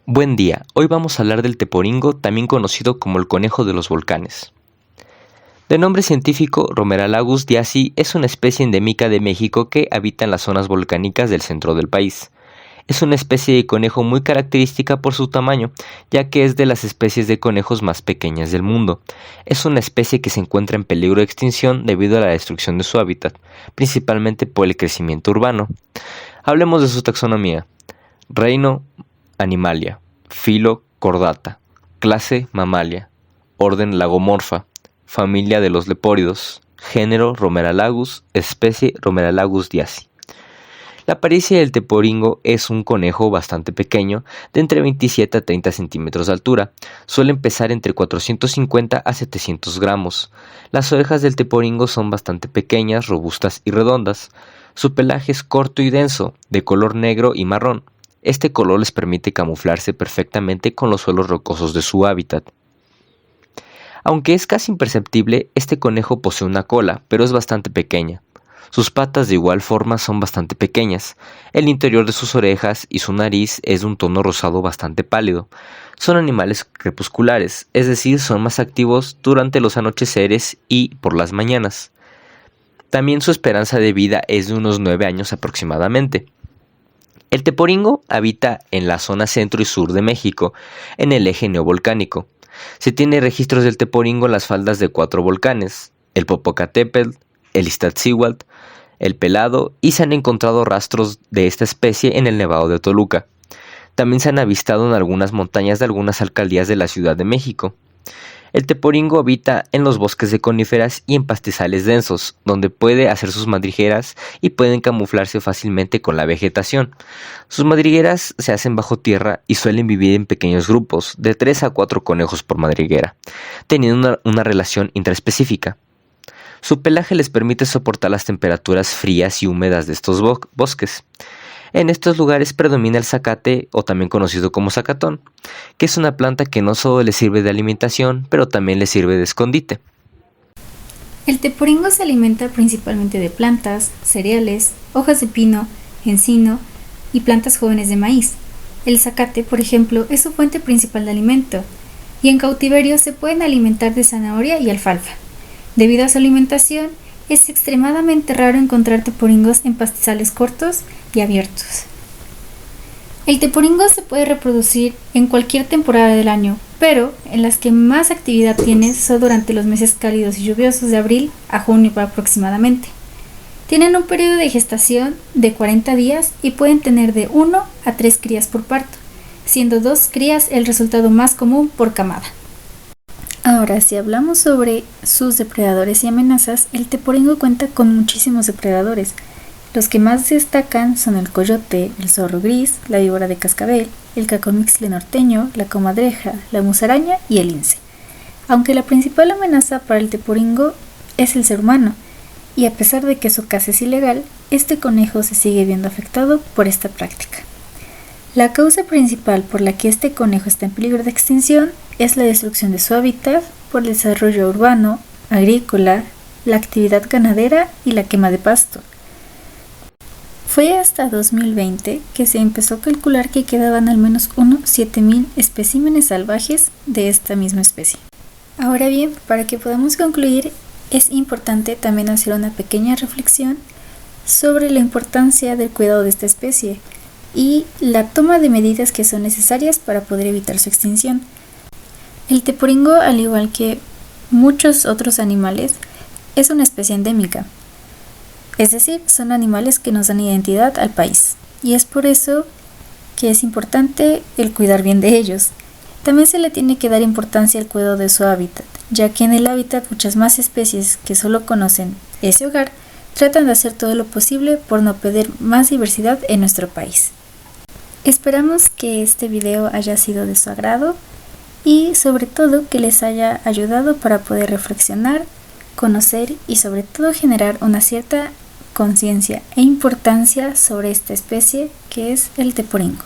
Buen día, hoy vamos a hablar del teporingo, también conocido como el conejo de los volcanes. De nombre científico, Romeralagus diaci es una especie endémica de México que habita en las zonas volcánicas del centro del país. Es una especie de conejo muy característica por su tamaño, ya que es de las especies de conejos más pequeñas del mundo. Es una especie que se encuentra en peligro de extinción debido a la destrucción de su hábitat, principalmente por el crecimiento urbano. Hablemos de su taxonomía. Reino Animalia, filo Chordata, clase Mammalia, orden Lagomorpha, familia de los lepóridos, género Romeralagus, especie Romeralagus diaci. La apariencia del teporingo es un conejo bastante pequeño, de entre 27 a 30 centímetros de altura. Suelen pesar entre 450 a 700 gramos. Las orejas del teporingo son bastante pequeñas, robustas y redondas. Su pelaje es corto y denso, de color negro y marrón. Este color les permite camuflarse perfectamente con los suelos rocosos de su hábitat. Aunque es casi imperceptible, este conejo posee una cola, pero es bastante pequeña. Sus patas de igual forma son bastante pequeñas. El interior de sus orejas y su nariz es de un tono rosado bastante pálido. Son animales crepusculares, es decir, son más activos durante los anocheceres y por las mañanas. También su esperanza de vida es de unos 9 años aproximadamente. El teporingo habita en la zona centro y sur de México, en el eje neovolcánico. Se tiene registros del teporingo en las faldas de 4 volcanes, el Popocatépetl, el Iztaccíhuatl, el Pelado, y se han encontrado rastros de esta especie en el Nevado de Toluca. También se han avistado en algunas montañas de algunas alcaldías de la Ciudad de México. El teporingo habita en los bosques de coníferas y en pastizales densos, donde puede hacer sus madrigueras y pueden camuflarse fácilmente con la vegetación. Sus madrigueras se hacen bajo tierra y suelen vivir en pequeños grupos, de 3 a 4 conejos por madriguera, teniendo una relación intraespecífica. Su pelaje les permite soportar las temperaturas frías y húmedas de estos bosques. En estos lugares predomina el zacate, o también conocido como zacatón, que es una planta que no solo les sirve de alimentación, pero también les sirve de escondite. El teporingo se alimenta principalmente de plantas, cereales, hojas de pino, encino y plantas jóvenes de maíz. El zacate, por ejemplo, es su fuente principal de alimento, y en cautiverio se pueden alimentar de zanahoria y alfalfa. Debido a su alimentación, es extremadamente raro encontrar teporingos en pastizales cortos y abiertos. El teporingo se puede reproducir en cualquier temporada del año, pero en las que más actividad tiene son durante los meses cálidos y lluviosos de abril a junio aproximadamente. Tienen un periodo de gestación de 40 días y pueden tener de 1 a 3 crías por parto, siendo 2 crías el resultado más común por camada. Ahora, si hablamos sobre sus depredadores y amenazas, el teporingo cuenta con muchísimos depredadores. Los que más destacan son el coyote, el zorro gris, la víbora de cascabel, el cacomixtle norteño, la comadreja, la musaraña y el lince. Aunque la principal amenaza para el teporingo es el ser humano, y a pesar de que su caza es ilegal, este conejo se sigue viendo afectado por esta práctica. La causa principal por la que este conejo está en peligro de extinción es la destrucción de su hábitat por el desarrollo urbano, agrícola, la actividad ganadera y la quema de pasto. Fue hasta 2020 que se empezó a calcular que quedaban al menos unos 7,000 especímenes salvajes de esta misma especie. Ahora bien, para que podamos concluir, es importante también hacer una pequeña reflexión sobre la importancia del cuidado de esta especie y la toma de medidas que son necesarias para poder evitar su extinción. El teporingo, al igual que muchos otros animales, es una especie endémica. Es decir, son animales que nos dan identidad al país. Y es por eso que es importante el cuidar bien de ellos. También se le tiene que dar importancia al cuidado de su hábitat, ya que en el hábitat muchas más especies que solo conocen ese hogar tratan de hacer todo lo posible por no perder más diversidad en nuestro país. Esperamos que este video haya sido de su agrado y sobre todo que les haya ayudado para poder reflexionar, conocer y sobre todo generar una cierta conciencia e importancia sobre esta especie que es el teporingo.